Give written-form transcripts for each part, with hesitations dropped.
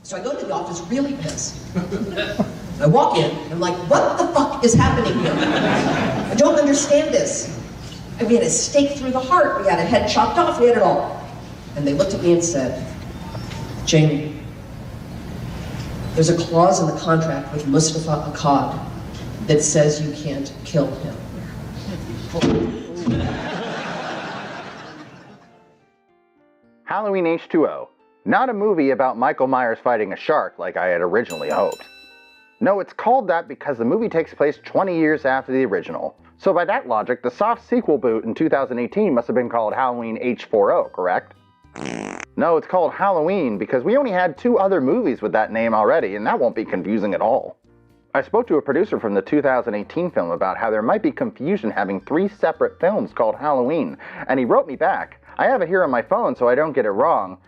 So I go to the office really pissed. I walk in, and I'm like, what the fuck is happening here? I don't understand this. And we had a stake through the heart, we had a head chopped off, we had it all. And they looked at me and said, Jamie, there's a clause in the contract with Mustafa Akkad that says you can't kill him. Halloween H20. Not a movie about Michael Myers fighting a shark like I had originally hoped. No, it's called that because the movie takes place 20 years after the original. So by that logic, the soft sequel boot in 2018 must have been called Halloween H40, correct? No, it's called Halloween because we only had 2 other movies with that name already, and that won't be confusing at all. I spoke to a producer from the 2018 film about how there might be confusion having 3 separate films called Halloween, and he wrote me back. I have it here on my phone so I don't get it wrong.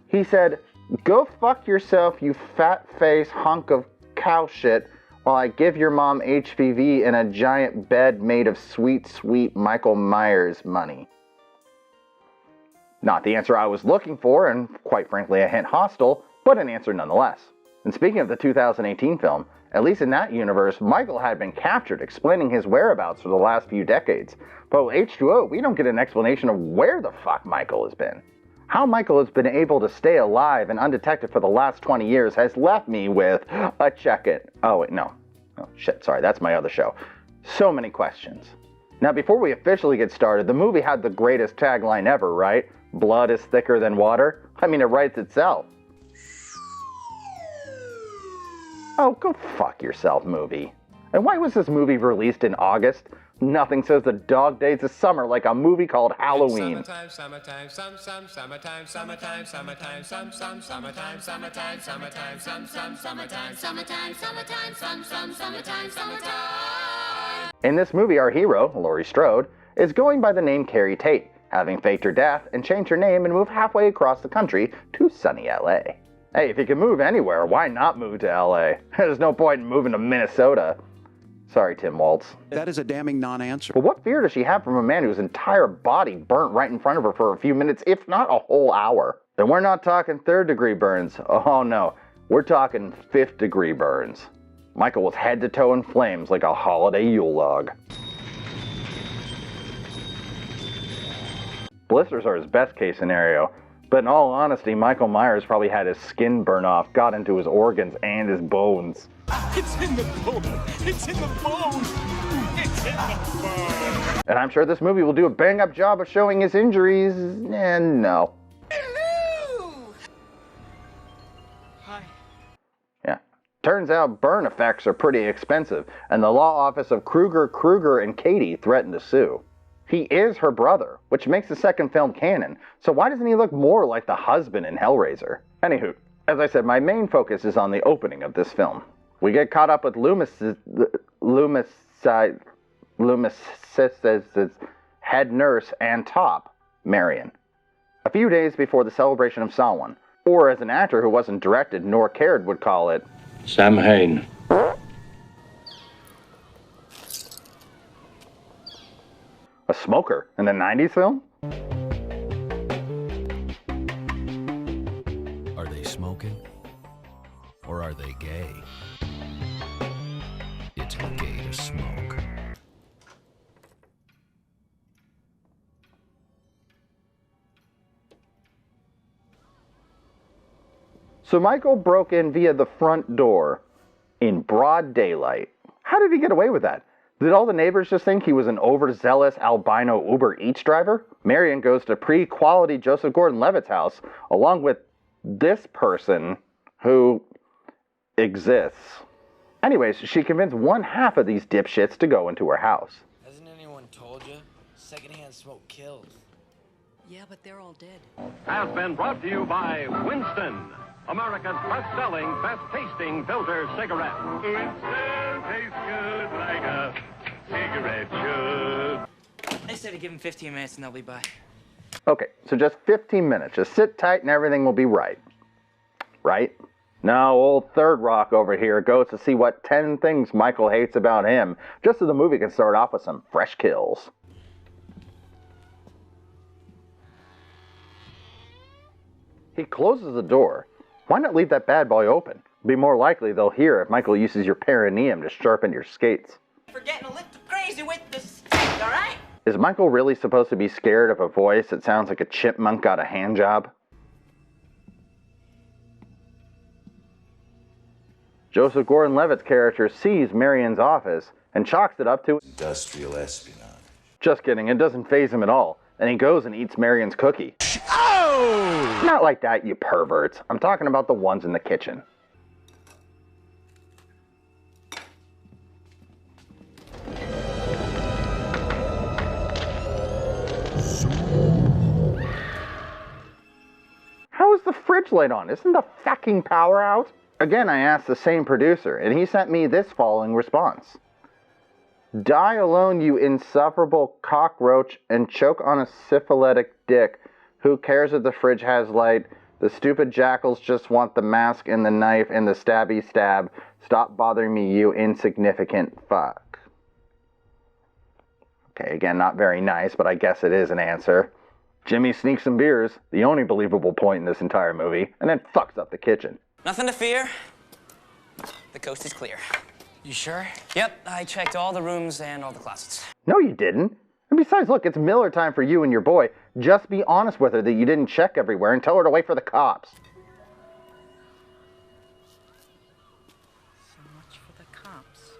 He said, "Go fuck yourself, you fat-faced hunk of cow shit, while I give your mom HPV in a giant bed made of sweet, sweet Michael Myers money." Not the answer I was looking for, and quite frankly a hint hostile, but an answer nonetheless. And speaking of the 2018 film, at least in that universe, Michael had been captured, explaining his whereabouts for the last few decades. But with H20, we don't get an explanation of where the fuck Michael has been. How Michael has been able to stay alive and undetected for the last 20 years has left me with a check-it. Oh wait, no. Oh shit, sorry, that's my other show. So many questions. Now before we officially get started, the movie had the greatest tagline ever, right? Blood is thicker than water? I mean, it writes itself. Oh, go fuck yourself, movie. And why was this movie released in August? Nothing says the dog days of summer like a movie called Halloween. Summertime, summertime, summertime, summertime, summertime, summertime, summertime, summertime, summertime, summertime. In this movie, our hero, Laurie Strode, is going by the name Carrie Tate, having faked her death and changed her name and moved halfway across the country to sunny LA. Hey, if you can move anywhere, why not move to LA? There's no point in moving to Minnesota. Sorry, Tim Waltz. That is a damning non-answer. But what fear does she have from a man whose entire body burnt right in front of her for a few minutes, if not a whole hour? And we're not talking 3rd-degree burns. Oh no, we're talking 5th-degree burns. Michael was head to toe in flames like a holiday Yule log. Blisters are his best case scenario, but in all honesty, Michael Myers probably had his skin burn off, got into his organs and his bones. It's in the bone! It's in the bone! It's in the bone! And I'm sure this movie will do a bang-up job of showing his injuries, and no. Hello! Hi. Yeah. Turns out burn effects are pretty expensive, and the law office of Kruger and Katie threatened to sue. He is her brother, which makes the second film canon, so why doesn't he look more like the husband in Hellraiser? Anywho, as I said, my main focus is on the opening of this film. We get caught up with Loomis's head nurse and top, Marion, a few days before the celebration of Samhain, or as an actor who wasn't directed nor cared would call it, Samhain. a smoker in the 90s film? Are they smoking? Or are they gay? It's gay to smoke. So Michael broke in via the front door in broad daylight. How did he get away with that? Did all the neighbors just think he was an overzealous albino Uber Eats driver? Marion goes to pre-quality Joseph Gordon-Levitt's house, along with this person who exists. Anyways, she convinced one half of these dipshits to go into her house. Hasn't anyone told you? Secondhand smoke kills. Yeah, but they're all dead. Has been brought to you by Winston, America's best-selling, best-tasting filter cigarette. Winston tastes good like a cigarette should. I said to give them 15 minutes and they'll be by. Okay, so just 15 minutes. Just sit tight and everything will be right. Right? Now, old Third Rock over here goes to see what 10 things Michael hates about him, just so the movie can start off with some fresh kills. He closes the door, Why not leave that bad boy open? Be more likely they'll hear if Michael uses your perineum to sharpen your skates. For getting a little crazy with the stick, alright? Is Michael really supposed to be scared of a voice that sounds like a chipmunk got a hand job? Joseph Gordon-Levitt's character sees Marion's office and chalks it up to industrial espionage. Just kidding, it doesn't faze him at all, and he goes and eats Marion's cookie. Oh! Not like that, you perverts. I'm talking about the ones in the kitchen. How is the fridge light on? Isn't the fucking power out? Again, I asked the same producer, and he sent me this following response. Die alone, you insufferable cockroach, and choke on a syphilitic dick. Who cares if the fridge has light? The stupid jackals just want the mask and the knife and the stabby stab. Stop bothering me, you insignificant fuck. Okay, again, not very nice, but I guess it is an answer. Jimmy sneaks some beers, the only believable point in this entire movie, and then fucks up the kitchen. Nothing to fear. The coast is clear. You sure? Yep, I checked all the rooms and all the closets. No, you didn't. And besides, look, it's Miller time for you and your boy. Just be honest with her that you didn't check everywhere and tell her to wait for the cops. So much for the cops.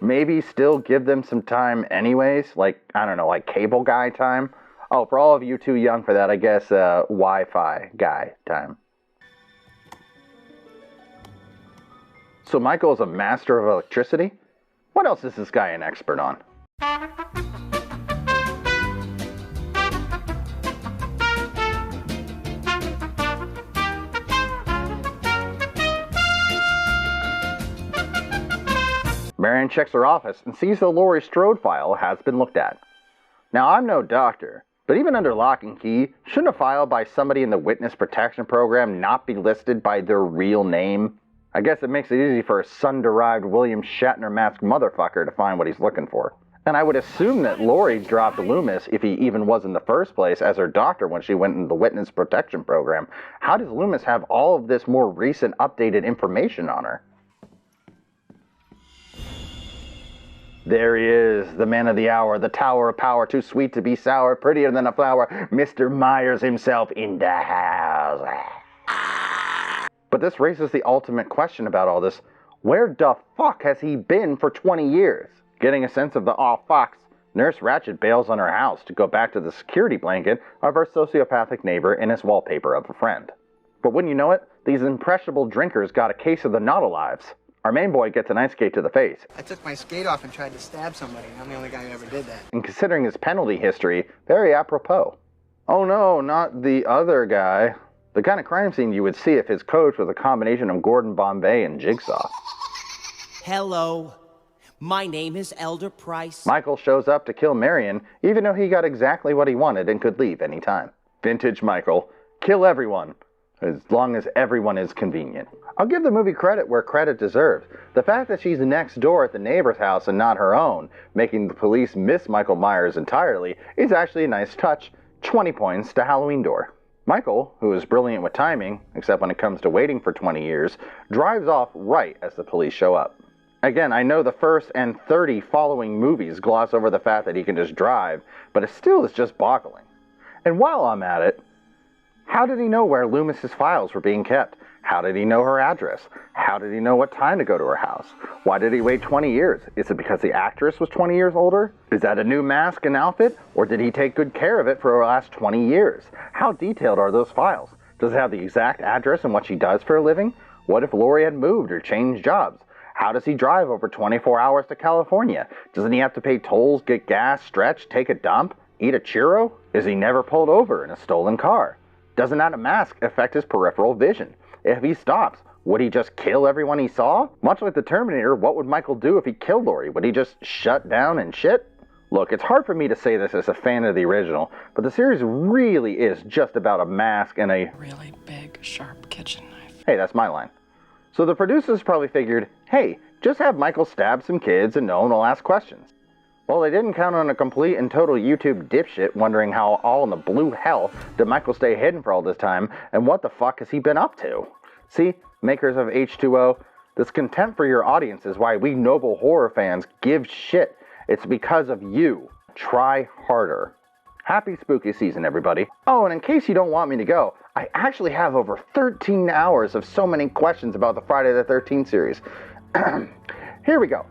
Maybe still give them some time anyways, like, I don't know, like cable guy time. Oh, for all of you too young for that, I guess Wi-Fi guy time. So Michael is a master of electricity? What else is this guy an expert on? Marion checks her office and sees the Laurie Strode file has been looked at. Now, I'm no doctor, but even under lock and key, shouldn't a file by somebody in the witness protection program not be listed by their real name? I guess it makes it easy for a sun-derived William Shatner-masked motherfucker to find what he's looking for. And I would assume that Laurie dropped Loomis, if he even was in the first place, as her doctor when she went into the witness protection program. How does Loomis have all of this more recent, updated information on her? There he is, the man of the hour, the tower of power, too sweet to be sour, prettier than a flower, Mr. Myers himself in the house. But this raises the ultimate question about all this. Where the fuck has he been for 20 years? Getting a sense of the aw fucks, Nurse Ratched bails on her house to go back to the security blanket of her sociopathic neighbor and his wallpaper of a friend. But wouldn't you know it, these impressionable drinkers got a case of the not-alives. Our main boy gets an ice skate to the face. I took my skate off and tried to stab somebody. I'm the only guy who ever did that. And considering his penalty history, very apropos. Oh no, not the other guy. The kind of crime scene you would see if his coach was a combination of Gordon Bombay and Jigsaw. Hello, my name is Elder Price. Michael shows up to kill Marion, even though he got exactly what he wanted and could leave any time. Vintage Michael. Kill everyone, as long as everyone is convenient. I'll give the movie credit where credit deserves. The fact that she's next door at the neighbor's house and not her own, making the police miss Michael Myers entirely, is actually a nice touch. 20 points to Halloween Door. Michael, who is brilliant with timing, except when it comes to waiting for 20 years, drives off right as the police show up. Again, I know the first and 30 following movies gloss over the fact that he can just drive, but it still is just boggling. And while I'm at it, how did he know where Loomis's files were being kept? How did he know her address? How did he know what time to go to her house? Why did he wait 20 years? Is it because the actress was 20 years older? Is that a new mask and outfit? Or did he take good care of it for the last 20 years? How detailed are those files? Does it have the exact address and what she does for a living? What if Laurie had moved or changed jobs? How does he drive over 24 hours to California? Doesn't he have to pay tolls, get gas, stretch, take a dump, eat a churro? Is he never pulled over in a stolen car? Doesn't that mask affect his peripheral vision? If he stops, would he just kill everyone he saw? Much like the Terminator, what would Michael do if he killed Laurie? Would he just shut down and shit? Look, it's hard for me to say this as a fan of the original, but the series really is just about a mask and a really big, sharp kitchen knife. Hey, that's my line. So the producers probably figured, hey, just have Michael stab some kids and no one will ask questions. Well, they didn't count on a complete and total YouTube dipshit wondering how all in the blue hell did Michael stay hidden for all this time, and what the fuck has he been up to? See, makers of H20, this contempt for your audience is why we noble horror fans give shit. It's because of you. Try harder. Happy spooky season, everybody. Oh, and in case you don't want me to go, I actually have over 13 hours of so many questions about the Friday the 13th series. Here we go.